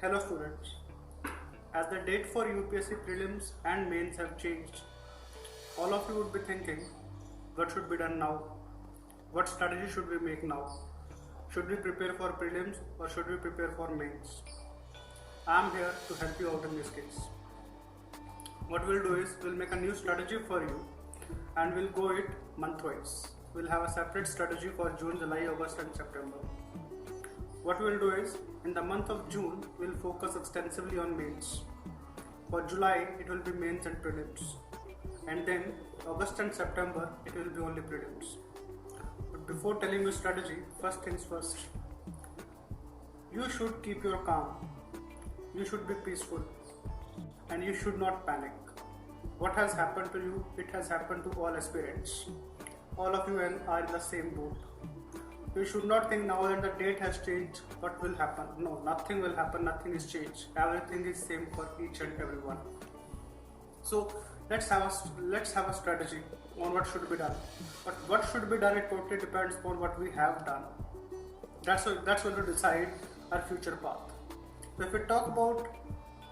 Hello students, as the date for UPSC prelims and mains have changed, all of you would be thinking, what should be done now? What strategy should we make now? Should we prepare for prelims or should we prepare for mains? I am here to help you out in this case. What we'll do is, we'll make a new strategy for you and we'll go it month-wise. We'll have a separate strategy for June, July, August and September. What we'll do is, in the month of June, we'll focus extensively on mains. For July, it will be mains and prelims. And then, August and September, it will be only prelims. But before telling you strategy, first things first. You should keep your calm. You should be peaceful. And you should not panic. What has happened to you, it has happened to all aspirants. All of you are in the same boat. You should not think now that the date has changed, what will happen? No, nothing will happen, nothing is changed. Everything is same for each and everyone. So let's have a strategy on what should be done. But what should be done, it totally depends on what we have done. That's going to decide our future path. So if we talk about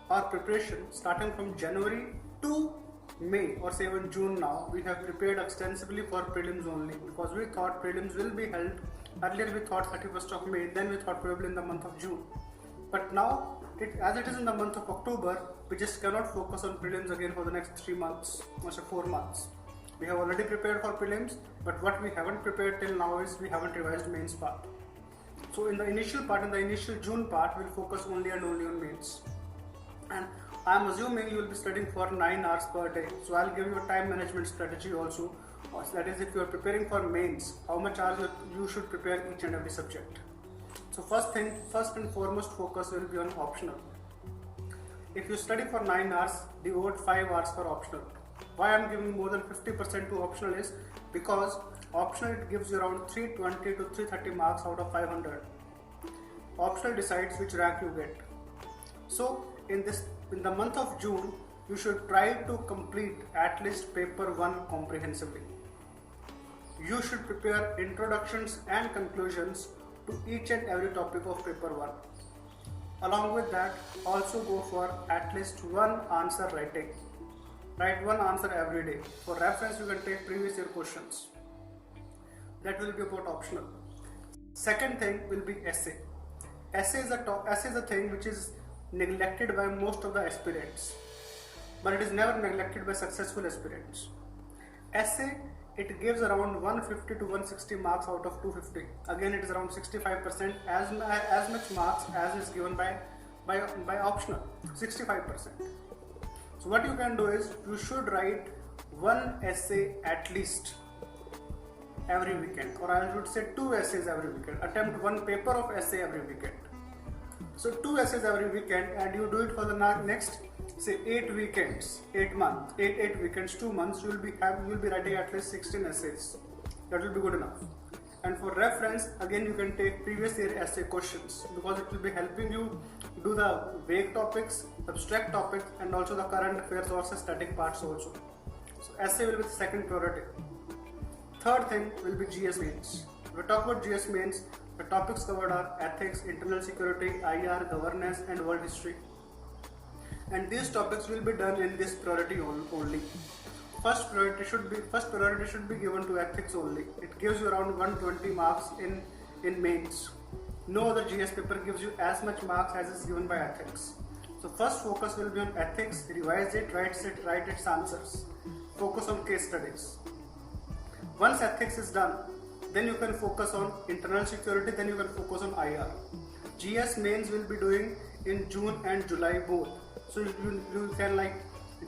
our preparation starting from January to May or say even June now, we have prepared extensively for prelims only because we thought prelims will be held. Earlier we thought 31st of May, then we thought probably in the month of June. But now, as it is in the month of October, we just cannot focus on prelims again for the next 3 months or say 4 months. We have already prepared for prelims, but what we haven't prepared till now is we haven't revised mains part. So in the initial part, in the initial June part, we'll focus only and only on mains. And I'm assuming you will be studying for 9 hours per day. So I'll give you a time management strategy also. That is, if you are preparing for mains, how much hours you should prepare each and every subject. So first and foremost focus will be on optional. If you study for 9 hours, devote 5 hours for optional. Why I'm giving more than 50% to optional is because optional it gives you around 320 to 330 marks out of 500. Optional decides which rank you get. So in the month of June, you should try to complete at least paper 1 comprehensively. You should prepare introductions and conclusions to each and every topic of paper 1. Along with that, also go for at least one answer writing. Write one answer every day. For reference, you can take previous year questions. That will be about optional. Second thing will be essay. Essay is a thing which is neglected by most of the aspirants, but it is never neglected by successful aspirants. Essay, it gives around 150 to 160 marks out of 250. Again, it is around 65%, as much marks as is given by optional, 65%. So what you can do is, you should write one essay at least every weekend, or I would say 2 essays every weekend. Attempt one paper of essay every weekend. So 2 essays every weekend, and you do it for the next say 8 weekends, 8 months, 8 weekends, 2 months. You will be writing at least 16 essays. That will be good enough. And for reference, again you can take previous year essay questions because it will be helping you do the vague topics, abstract topics, and also the current affairs or static parts also. So essay will be the second priority. Third thing will be GS mains. When we talk about GS mains, the topics covered are ethics, internal security, IR, governance, and world history. And these topics will be done in this priority only. First priority should be given to ethics only. It gives you around 120 marks in mains. No other GS paper gives you as much marks as is given by ethics. So first focus will be on ethics. Revise it, write its answers. Focus on case studies. Once ethics is done, then you can focus on internal security, then you can focus on IR. GS mains will be doing in June and July both. So you can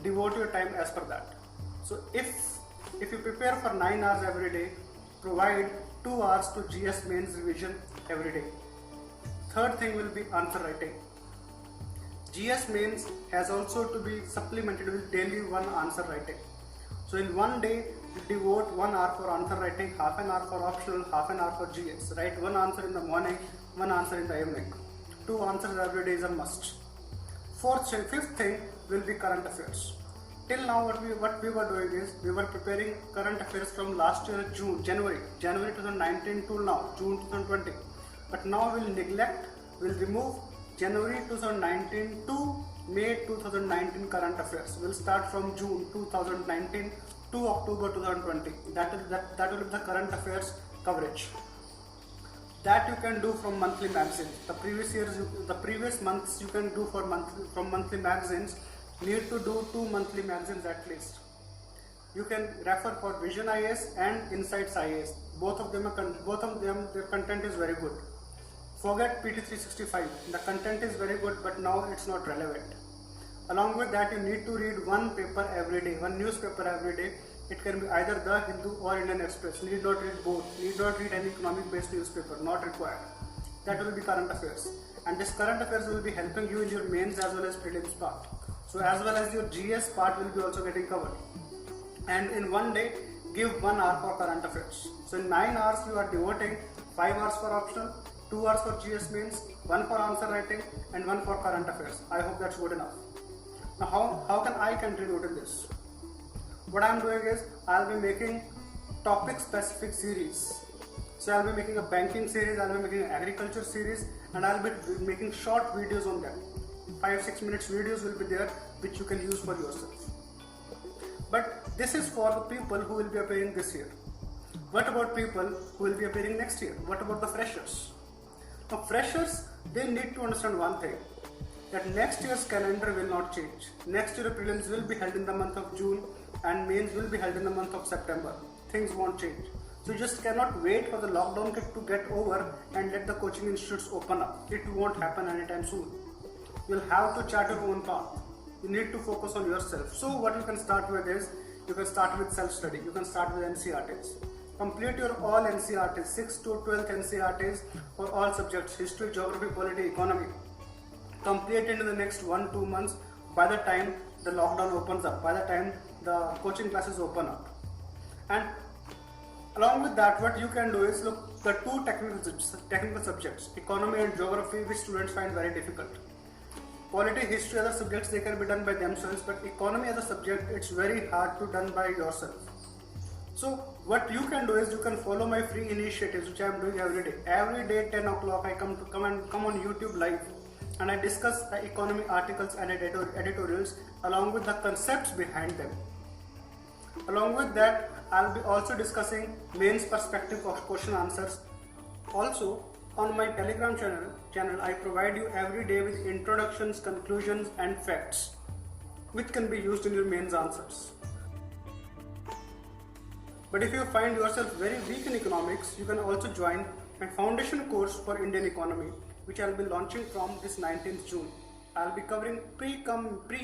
devote your time as per that. So if you prepare for 9 hours every day, provide 2 hours to GS mains revision every day. Third thing will be answer writing. GS mains has also to be supplemented with daily 1 answer writing. So in one day, you devote 1 hour for answer writing, half an hour for optional, half an hour for GS. Write 1 answer in the morning, 1 answer in the evening. 2 answers every day is a must. Fifth thing will be current affairs. Till now, what we were doing is, we were preparing current affairs from last year January 2019 to now, June 2020. But now we'll remove January 2019 to May 2019 current affairs will start from June 2019 to October 2020. That will be the current affairs coverage. That you can do from monthly magazines. The previous months you can do from monthly magazines. Need to do 2 monthly magazines at least. You can refer for Vision IAS and Insights IAS. Both of them, their content is very good. Forget PT365. The content is very good, but now it's not relevant. Along with that, you need to read one paper every day, one newspaper every day. It can be either The Hindu or Indian Express. Need not read both. Need not read any economic-based newspaper. Not required. That will be current affairs. And this current affairs will be helping you in your mains as well as prelims part. So as well as your GS part will be also getting covered. And in one day, give 1 hour for current affairs. So in 9 hours, you are devoting 5 hours for optional, 2 hours for GS mains, 1 for answer writing, and 1 for current affairs. I hope that's good enough. Now, how can I contribute in this? What I am doing is, I will be making topic-specific series. So I will be making a banking series, I will be making an agriculture series, and I will be making short videos on them. 5-6 minutes videos will be there, which you can use for yourself. But this is for the people who will be appearing this year. What about people who will be appearing next year? What about the freshers? Now freshers, they need to understand one thing, that next year's calendar will not change. Next year prelims will be held in the month of June and mains will be held in the month of September. Things won't change. So you just cannot wait for the lockdown to get over and let the coaching institutes open up. It won't happen anytime soon. You'll have to chart your own path. You need to focus on yourself. So what you can start with is, you can start with self-study. You can start with NCERTs. Complete your all NCERTs, 6th to 12th NCERTs for all subjects, history, geography, polity, economy. Complete it in the next 1-2 months by the time the lockdown opens up, by the time the coaching classes open up. And along with that, what you can do is look the 2 technical subjects, economy and geography, which students find very difficult. Polity, history, other subjects, they can be done by themselves, but economy as a subject, it's very hard to done by yourself. So what you can do is, you can follow my free initiatives, which I am doing every day. Every day 10 o'clock I come on YouTube live, and I discuss the economy articles and editorials along with the concepts behind them. Along with that, I'll be also discussing mains perspective of question answers. Also, on my Telegram channel, I provide you every day with introductions, conclusions and facts, which can be used in your mains answers. But if you find yourself very weak in economics, you can also join my foundation course for Indian economy, which I'll be launching from this 19th June. I'll be covering pre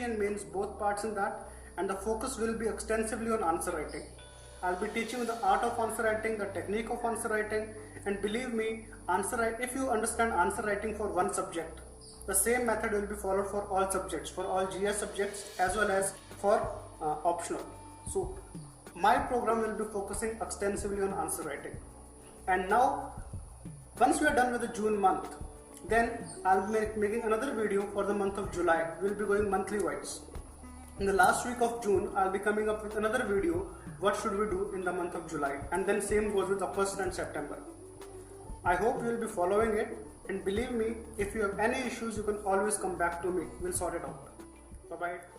and mains, both parts in that, and the focus will be extensively on answer writing. I'll be teaching you the art of answer writing, the technique of answer writing, and believe me, if you understand answer writing for one subject, the same method will be followed for all subjects, for all GS subjects as well as for optional. So my program will be focusing extensively on answer writing. And now, once we are done with the June month, then I'll be making another video for the month of July. We'll be going monthly wise. In the last week of June, I'll be coming up with another video, what should we do in the month of July, and then same goes with August and September. I hope you will be following it, and believe me, if you have any issues, you can always come back to me. We'll sort it out. Bye bye.